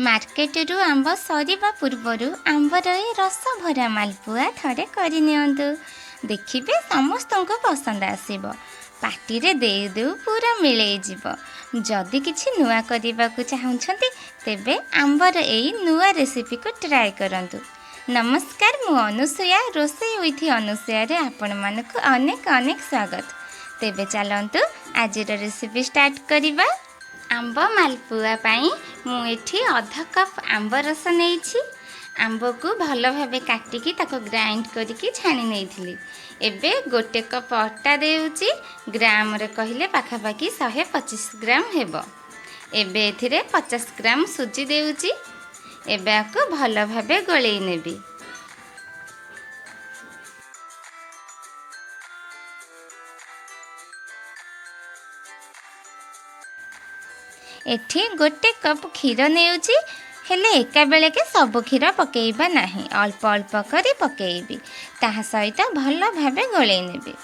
मार्केटरू आंब सरिबा पूर्वरु आंबर ए रस भरा मालपुआ थरे करि नियंतु। देखिबे समस्तंको पसंद आसीबो। पार्टी दे देउ पूरा मिले जीवो। जदि किछि नुआ करिबाकु चाहुछंती तेबे आंबर एई नुआ रेसिपी को ट्राई करंतु। नमस्कार, मु अनुसुया रोसे विथ अनुसुया रे आपण मानकु अनेक अनेक स्वागत। तेबे चलंतु आजिर रेसिपी स्टार्ट करिबा। आंब मालपुआ पाई मु एठी आधा कप आंब रस नेइछि। आंब को भल भाबे काटिकी ताको ग्राइंड करिकी छाणी नेइथिली। एबे गोटे कप आटा देउछि। ग्राम रे कहिले पाखापाखी 125 ग्राम हेबो। एबे एथिरे 50 ग्राम सुजी देउछि। एबे आको भल भाबे गळेई नेबी। एठी गोटे कप क्षीर नेउछि। हेले एका बेले के सब क्षीर पकेइबा नाही, अल्प अल्प करी पकेइबी। ताहा सहित भल भाबे गळेई नेबी।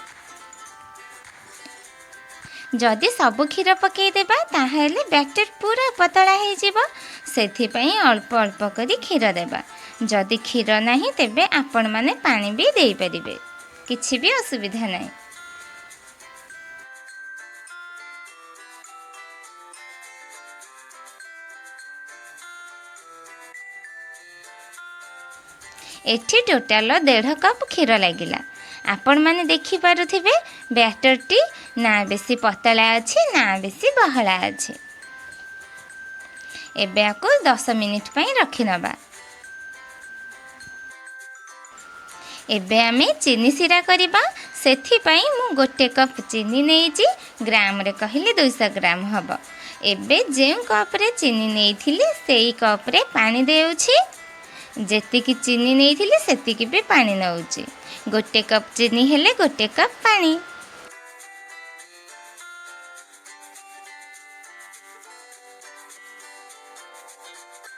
जदि सब क्षीर पकेइ देबा ताहेले बैटर पूरा पतला हे जिवो। सेथि पई अल्प अल्प करी क्षीर देबा। जदि क्षीर नाही तेबे आपण माने पानी भी देई परिबे, किछि भी असुविधा नाही। एठी टोटाल 1.5 कप क्षीर लागिला। आपण माने देखि पारुथिबे बैटर टी ना बेसी पतला अछि ना बेसी बहला अछि। एबे आको 10 मिनिट पई रखि नबा। एबे आमे चीनी सिरा करिबा। सेथि पई मु गोटे कप चीनी नेइछि। ग्राम रे कहिले 200 ग्राम हबो। एबे जेउ कप रे चीनी नेइथिली सेई कप रे पानी देउछि। जेतिकी चीनी नेइथिली सेतिकी भी पानी नउछि। गोटे कप चीनी हेले गोटे कप पानी।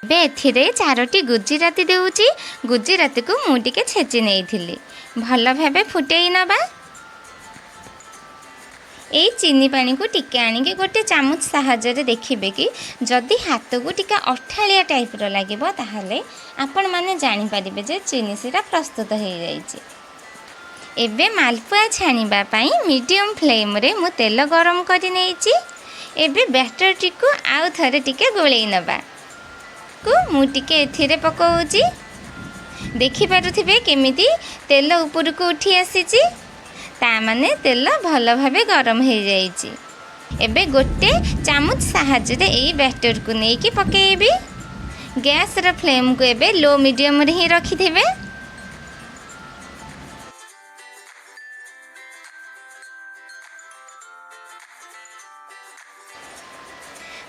बे एथिरे 4टी गुजराती देउछि। गुजराती को मु टिके छेची नेइथिली। भल भाबे फुटेई नबा। ए चीनी पानी को टिके आनिके गोटे चामच साहाଯ୍ୟ रे देखिबे कि जदि हाथ को टिके अठालिया टाइप रो लागिबो ताहाले आपण माने जानि परिबे जे चीनी सिरा प्रस्तुत हो जाइछि। एबे मालपुआ छानिबा पई मीडियम फ्लेम रे मु तेल गरम करि नेइछि। एबे बैटर टिको आउ थरे टिके गोळेई नबा को मु टिके एथिरे पकोउछि। देखि पारुथिबे केमिति तेल ऊपर को उठी आसीछि। ता माने तेल भल भाबे गरम हो जाइछि। एबे गोटे चामच साहाଯ୍ୟ रे एई बैटर को नेकी पकेइबी। गैस रे फ्लेम को एबे लो मीडियम रे ही रखि देबे।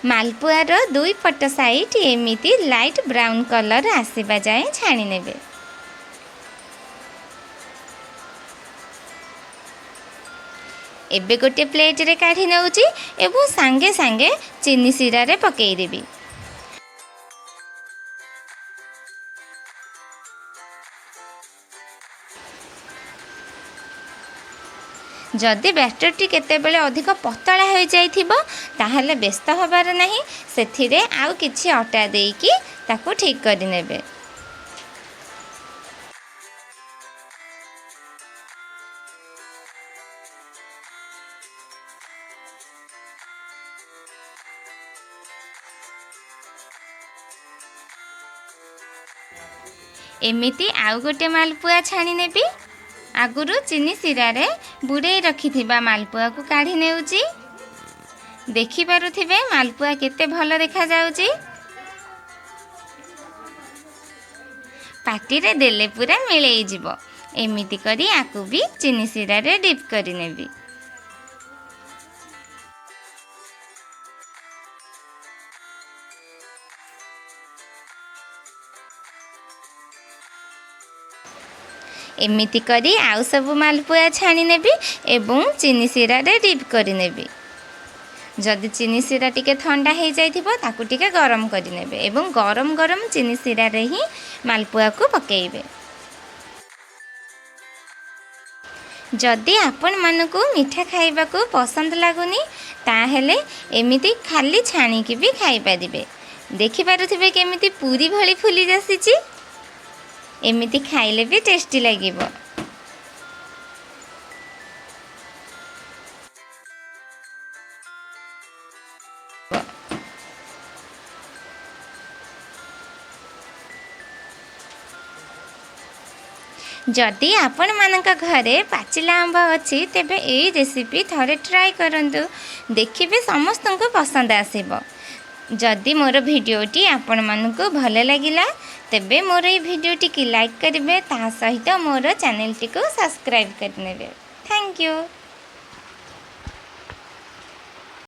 मालपुआ रो दुई पट साइड एमिति लाइट ब्राउन कलर आसीबा जाय छाणी नेबे। एबे गोटे प्लेट रे काढी नेउछि एवं सांगे सांगे चीनी सिरा रे पकेई देबी। जदि बैटर टी केते बेले अधिक पतला हो जाइथिबो ताहाले व्यस्त हबार नाही। सेथिरे आउ किछि आटा देइकी ताको ठीक करि नेबे। एमिति आउ गोटे मालपुआ छाणी नेबी। आगुरु चीनी सिरा रे बुड़े रखिथिबा मालपुआ को काढी नेउछि। देखि पारुथिबे मालपुआ केते भल देखा जाउछि। पार्टी रे देले पूरा मिलेई जिवो। एमिति करी आकु भी चीनी सिरा रे डिप करि नेबी। एमिति करी आउ सब मालपुआ छाणी नेबी एवं चीनी सिरा रे डिप करि नेबी। जदि चीनी सिरा टिके ठंडा हो जाइथिबो ताकु टिके गरम करि नेबे एवं गरम गरम चीनी सिरा रे ही मालपुआ को पकेइबे। जदि आपण मानको मीठा खाइबा को पसंद लागुनी ताहेले एमिति खाली छाणी की भी खाई परिबे। देखिपारुथिबे केमिति पूरी भली फुली जासिछि। एमिति खाइले भी टेस्टी लागिबो। जदि आपण मानक घरे पाचिला आंब अच्छी तेबे एई रेसिपी थरे ट्राई करंतु, देखिबे समस्त को पसंद आसीबो। जदि मोर भिडियोटी आपण मानकु भल लागिला तेबे मोर ए भिडियोटी की लाइक करिवे, ता सहित मोर चैनल टी को सब्सक्राइब करनेबे। Thank you.